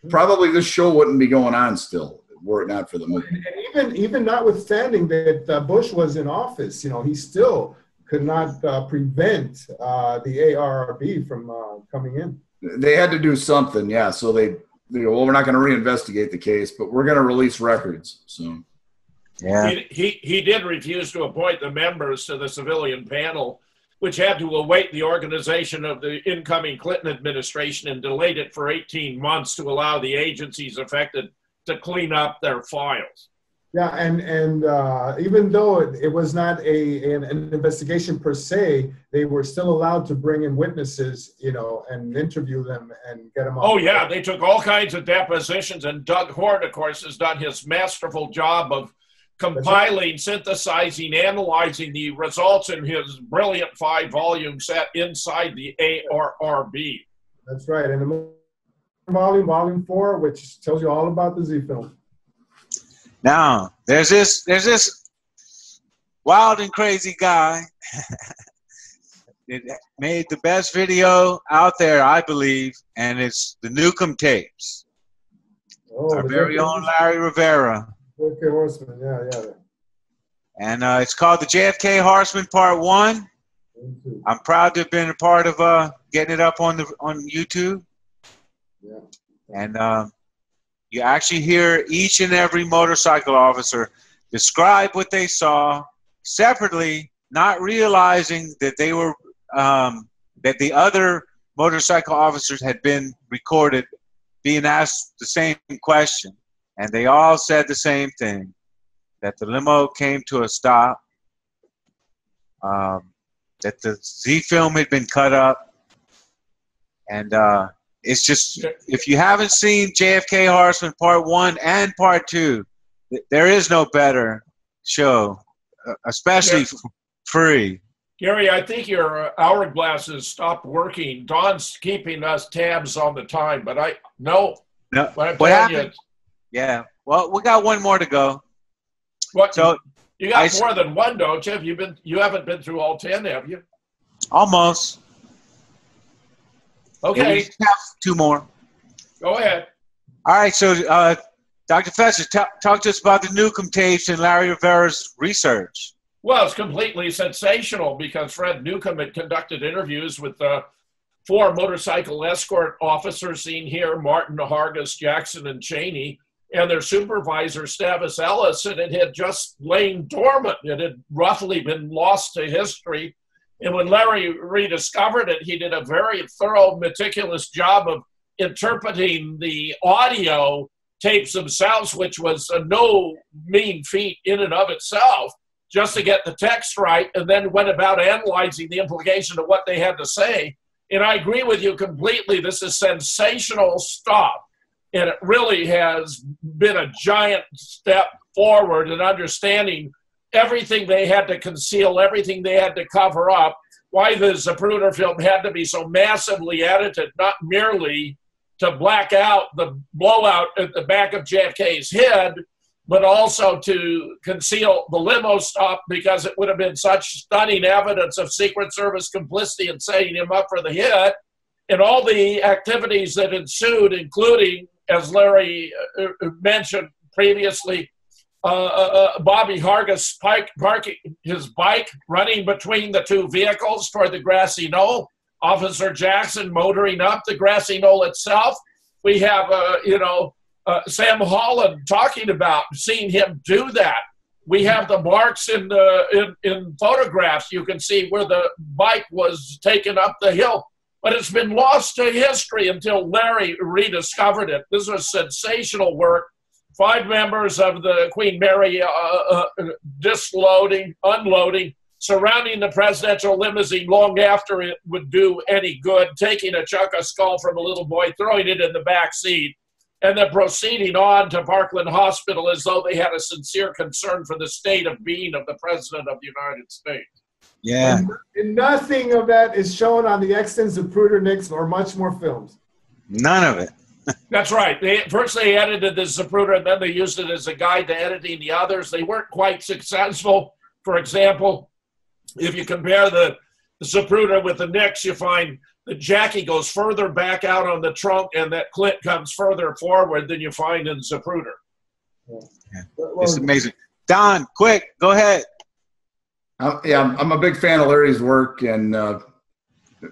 Probably this show wouldn't be going on still were it not for the movie. And even notwithstanding that Bush was in office, you know, he still could not prevent the ARRB from coming in. They had to do something, yeah. So they well, we're not going to reinvestigate the case, but we're going to release records. So, yeah, he did refuse to appoint the members to the civilian panel, which had to await the organization of the incoming Clinton administration, and delayed it for 18 months to allow the agencies affected to clean up their files. Yeah, and even though it was not an investigation per se, they were still allowed to bring in witnesses, you know, and interview them and get them on. Oh, yeah, they took all kinds of depositions, and Doug Hort, of course, has done his masterful job of compiling, synthesizing, analyzing the results in his brilliant 5-volume set Inside the ARRB. That's right, and the volume 4, which tells you all about the Z film. Now, there's this wild and crazy guy that made the best video out there, I believe, and it's the Newcomb tapes. Oh, our very own Larry Rivera. JFK Horseman, yeah. And it's called the JFK Horseman Part 1. I'm proud to have been a part of getting it up on YouTube. Yeah. And You actually hear each and every motorcycle officer describe what they saw separately, not realizing that they were that the other motorcycle officers had been recorded being asked the same question, and they all said the same thing, that the limo came to a stop, that the Z film had been cut up, and it's just, if you haven't seen JFK Horseman Part 1 and Part 2, there is no better show, especially free. Gary, I think your hourglass has stopped working. Don's keeping us tabs on the time, but no. What happened? Yeah. Well, we got one more to go. What? So you got more than one, don't you? You haven't been through all 10, have you? Almost. Okay. We have two more. Go ahead. All right. So, Dr. Fetzer, talk to us about the Newcomb tapes and Larry Rivera's research. Well, it's completely sensational because Fred Newcomb had conducted interviews with 4 motorcycle escort officers seen here, Martin, Hargis, Jackson, and Cheney, and their supervisor, Stavis Ellis, and it had just lain dormant. It had roughly been lost to history. And when Larry rediscovered it, he did a very thorough, meticulous job of interpreting the audio tapes themselves, which was no mean feat in and of itself, just to get the text right, and then went about analyzing the implication of what they had to say. And I agree with you completely. This is sensational stuff. And it really has been a giant step forward in understanding everything they had to conceal, everything they had to cover up, why the Zapruder film had to be so massively edited, not merely to black out the blowout at the back of JFK's head, but also to conceal the limo stop because it would have been such stunning evidence of Secret Service complicity in setting him up for the hit, and all the activities that ensued, including, as Larry mentioned previously, Bobby Hargis parking his bike, running between the 2 vehicles toward the grassy knoll, Officer Jackson motoring up the grassy knoll itself. We have, Sam Holland talking about seeing him do that. We have the marks in photographs. You can see where the bike was taken up the hill, but it's been lost to history until Larry rediscovered it. This was sensational work. 5 members of the Queen Mary unloading, surrounding the presidential limousine long after it would do any good, taking a chunk of skull from a little boy, throwing it in the back seat, and then proceeding on to Parkland Hospital as though they had a sincere concern for the state of being of the President of the United States. Yeah. And nothing of that is shown on the extant Zapruder Nix or much more films. None of it. That's right. First they edited the Zapruder, and then they used it as a guide to editing the others. They weren't quite successful. For example, if you compare the Zapruder with the Nix, you find that Jackie goes further back out on the trunk and that Clint comes further forward than you find in Zapruder. Yeah. It's amazing. Don, quick, go ahead. I'm a big fan of Larry's work, and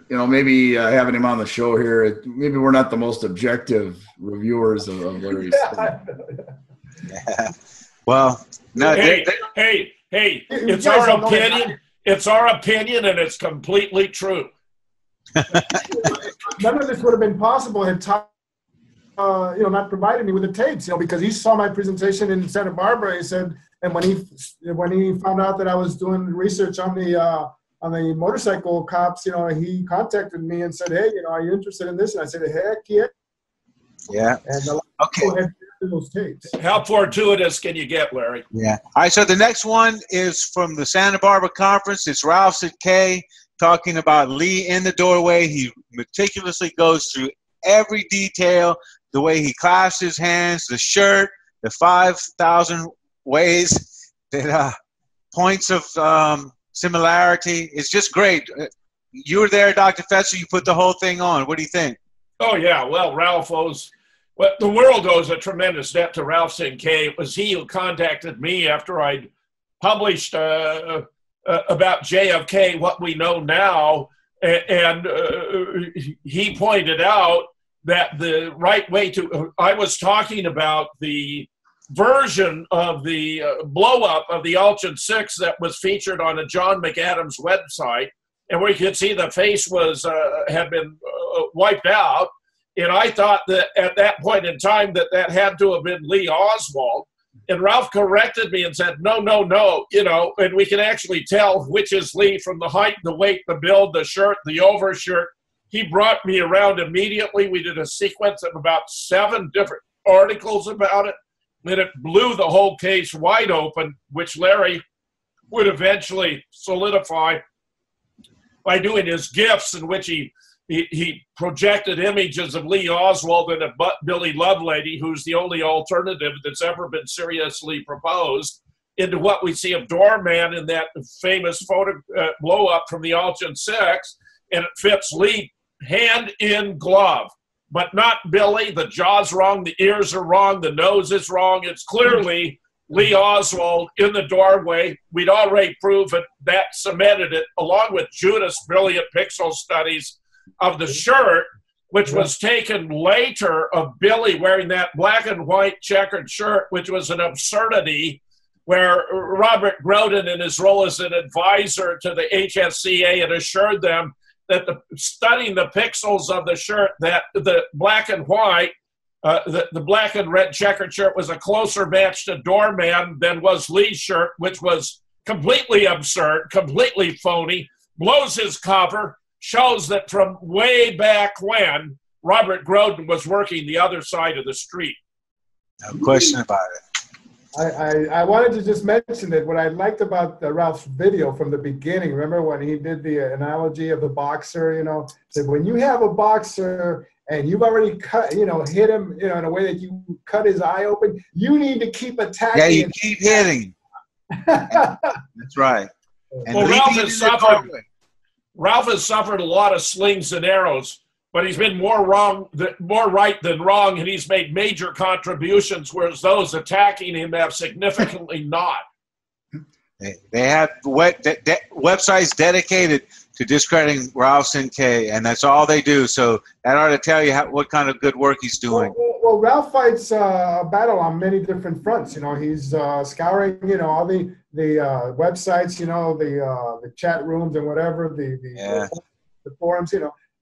maybe having him on the show here, maybe we're not the most objective reviewers of Larry's stuff. Yeah. Well, no. Hey, it's our opinion. It's our opinion, and it's completely true. None of this would have been possible had Tom, not provided me with the tapes, because he saw my presentation in Santa Barbara. He said, and when he found out that I was doing research on the motorcycle cops, he contacted me and said, "Hey, are you interested in this?" And I said, "Heck yeah." Yeah. And okay. Those tapes. How fortuitous can you get, Larry? Yeah. All right. So the next one is from the Santa Barbara conference. It's Ralph K talking about Lee in the doorway. He meticulously goes through every detail, the way he clasps his hands, the shirt, the 5,000 ways that points of similarity. It's just great. You were there, Dr. Fetzer. You put the whole thing on. What do you think? Oh, yeah. Well, Ralph owes – well, the world owes a tremendous debt to Ralph K. It was he who contacted me after I'd published about JFK, What We Know Now, and he pointed out that the right way to, I was talking about the version of the blow up of the Alchin 6 that was featured on a John McAdams website, and where you could see the face was had been wiped out. And I thought that at that point in time that had to have been Lee Oswald. And Ralph corrected me and said, no, and we can actually tell which is Lee from the height, the weight, the build, the shirt, the overshirt. He brought me around immediately. We did a sequence of about 7 different articles about it, and it blew the whole case wide open, which Larry would eventually solidify by doing his GIFs, in which he projected images of Lee Oswald and a Billy Lovelady, who's the only alternative that's ever been seriously proposed, into what we see of Doorman in that famous photo blow-up from the Alchin 6, and it fits Lee hand in glove, but not Billy. The jaw's wrong, the ears are wrong, the nose is wrong. It's clearly Lee Oswald in the doorway. We'd already proven that, cemented it, along with Judith's brilliant pixel studies of the shirt, which was taken later of Billy wearing that black and white checkered shirt, which was an absurdity, where Robert Groden, in his role as an advisor to the HSCA, had assured them that studying the pixels of the shirt, that the black and white, the black and red checkered shirt was a closer match to Doorman than was Lee's shirt, which was completely absurd, completely phony, blows his cover, shows that from way back when, Robert Groden was working the other side of the street. No question about it. I wanted to just mention that what I liked about Ralph's video from the beginning, remember when he did the analogy of the boxer, that when you have a boxer and you've already cut, hit him, in a way that you cut his eye open, you need to keep attacking. Yeah, you keep hitting. That's right. And well, Ralph has suffered a lot of slings and arrows, but he's been more right than wrong, and he's made major contributions, whereas those attacking him have significantly not. They have websites dedicated to discrediting Ralph Sinkay, and that's all they do. So that ought to tell you what kind of good work he's doing. Well, Ralph fights a battle on many different fronts. He's scouring, all the websites, the chat rooms and whatever, the forums,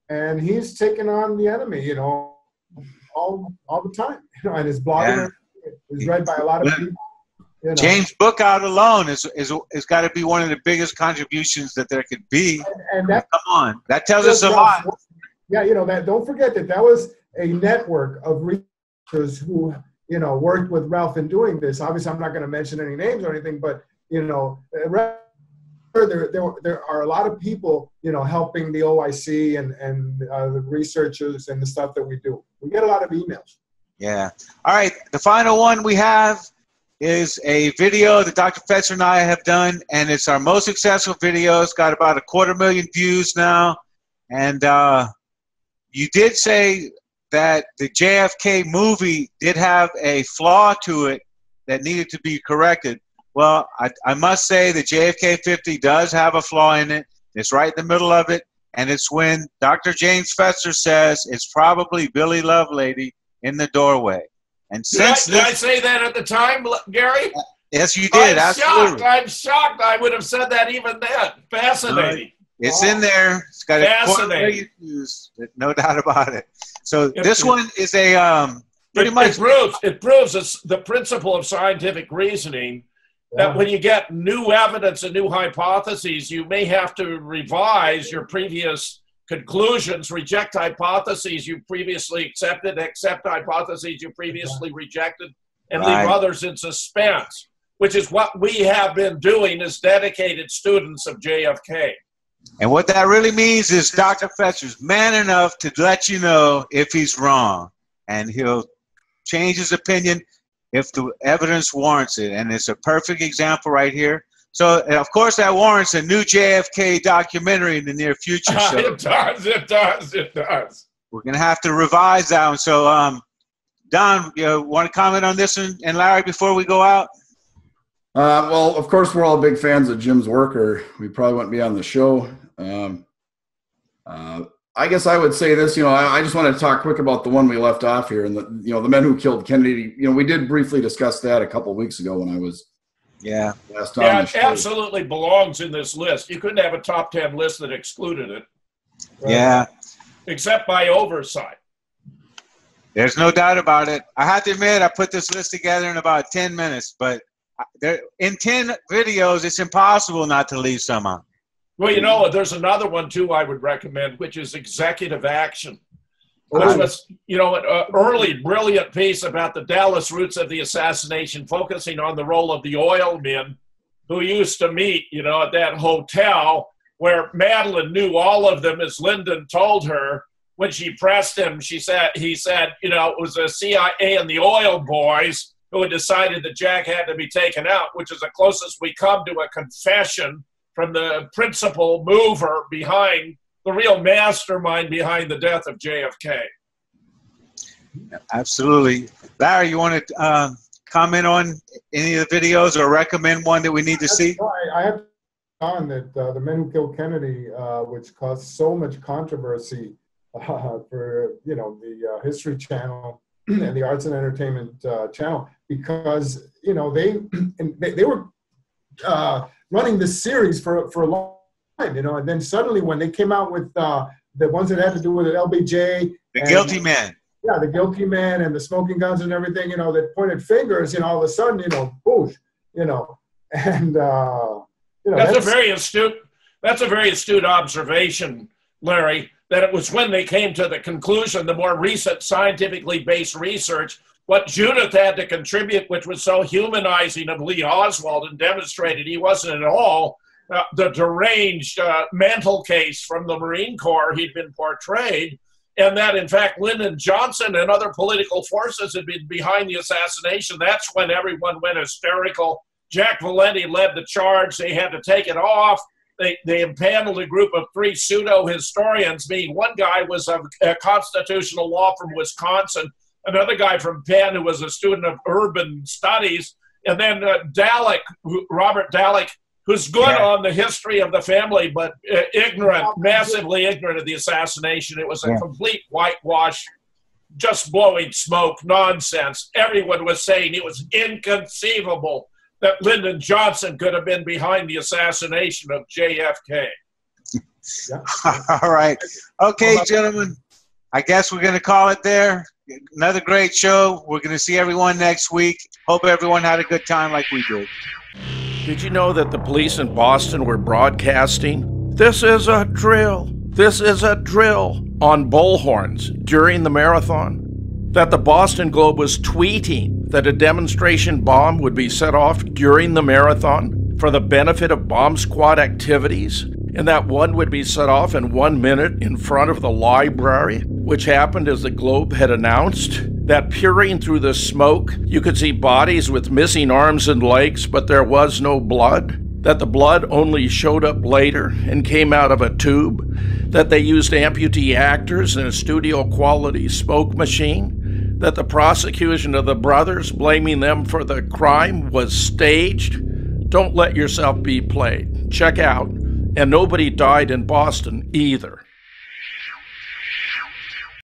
and he's taking on the enemy, all the time, and his blogging is read by a lot of people. James' book out alone is got to be one of the biggest contributions that there could be. And that, come on, that tells us a lot. Yeah, that. Don't forget that was a network of researchers who worked with Ralph in doing this. Obviously, I'm not going to mention any names or anything, but there are a lot of people helping the OIC and the researchers and the stuff that we do. We get a lot of emails. Yeah. All right. The final one we have is a video that Dr. Fetzer and I have done, and it's our most successful video. It's got about 250,000 views now. And you did say that the JFK movie did have a flaw to it that needed to be corrected. Well, I must say the JFK 50 does have a flaw in it. It's right in the middle of it, and it's when Dr. James Fetzer says it's probably Billy Lovelady in the doorway. And since did I say that at the time, Gary? Yes, you did. Absolutely. I'm shocked. I would have said that even then. Fascinating. It's in there. It's got fascinating views, no doubt about it. So this one is a pretty much it proves it's the principle of scientific reasoning that when you get new evidence and new hypotheses, you may have to revise your previous conclusions, reject hypotheses you previously accepted, accept hypotheses you previously rejected, and leave others in suspense, which is what we have been doing as dedicated students of JFK. And what that really means is Dr. Fetzer's man enough to let you know if he's wrong, and he'll change his opinion if the evidence warrants it. And it's a perfect example right here. So, of course, that warrants a new JFK documentary in the near future. So it does. We're going to have to revise that one. So, Don, you want to comment on this one? And Larry, before we go out? Well, of course, we're all big fans of Jim's work, or we probably wouldn't be on the show. I guess I would say this, I just want to talk quick about the one we left off here, and the men who killed Kennedy. We did briefly discuss that a couple of weeks ago when I was last on. Yeah, it absolutely belongs in this list. You couldn't have a top 10 list that excluded it. Right? Yeah, except by oversight. There's no doubt about it. I have to admit, I put this list together in about 10 minutes, but in 10 videos, it's impossible not to leave some out. Well, there's another one, too, I would recommend, which is executive action, which was, an early brilliant piece about the Dallas roots of the assassination, focusing on the role of the oil men who used to meet, at that hotel where Madeline knew all of them, as Lyndon told her. When she pressed him, he said, it was the CIA and the oil boys who had decided that Jack had to be taken out, which is the closest we come to a confession from the principal mover behind, the real mastermind behind the death of JFK. Absolutely. Larry, you want to comment on any of the videos or recommend one that we need to see? I have on that the Men Who Killed Kennedy, which caused so much controversy for the History Channel and the Arts and Entertainment Channel, because they were running this series for a long time, and then suddenly when they came out with the ones that had to do with LBJ, Guilty Man. Yeah, the Guilty Man and the smoking guns and everything, that pointed fingers, all of a sudden, boosh, and that's a very astute observation, Larry, that it was when they came to the conclusion, the more recent scientifically based research, what Judith had to contribute, which was so humanizing of Lee Oswald and demonstrated he wasn't at all the deranged mental case from the Marine Corps he'd been portrayed, and that, in fact, Lyndon Johnson and other political forces had been behind the assassination. That's when everyone went hysterical. Jack Valenti led the charge. They had to take it off. They impaneled a group of 3 pseudo-historians, meaning one guy was a constitutional law from Wisconsin, another guy from Penn who was a student of urban studies, and then Robert Dallek, who's good on the history of the family, but massively ignorant of the assassination. It was a complete whitewash, just blowing smoke nonsense. Everyone was saying it was inconceivable that Lyndon Johnson could have been behind the assassination of JFK. All right. Okay, gentlemen, I guess we're going to call it there. Another great show. We're going to see everyone next week. Hope everyone had a good time like we did. Did you know that the police in Boston were broadcasting, "This is a drill, this is a drill," on bullhorns during the marathon? That the Boston Globe was tweeting that a demonstration bomb would be set off during the marathon for the benefit of bomb squad activities, and that one would be set off in 1 minute in front of the library, which happened as the Globe had announced. That peering through the smoke, you could see bodies with missing arms and legs, but there was no blood. That the blood only showed up later and came out of a tube. That they used amputee actors in a studio-quality smoke machine. That the prosecution of the brothers, blaming them for the crime, was staged. Don't let yourself be played. Check out. And nobody died in Boston either.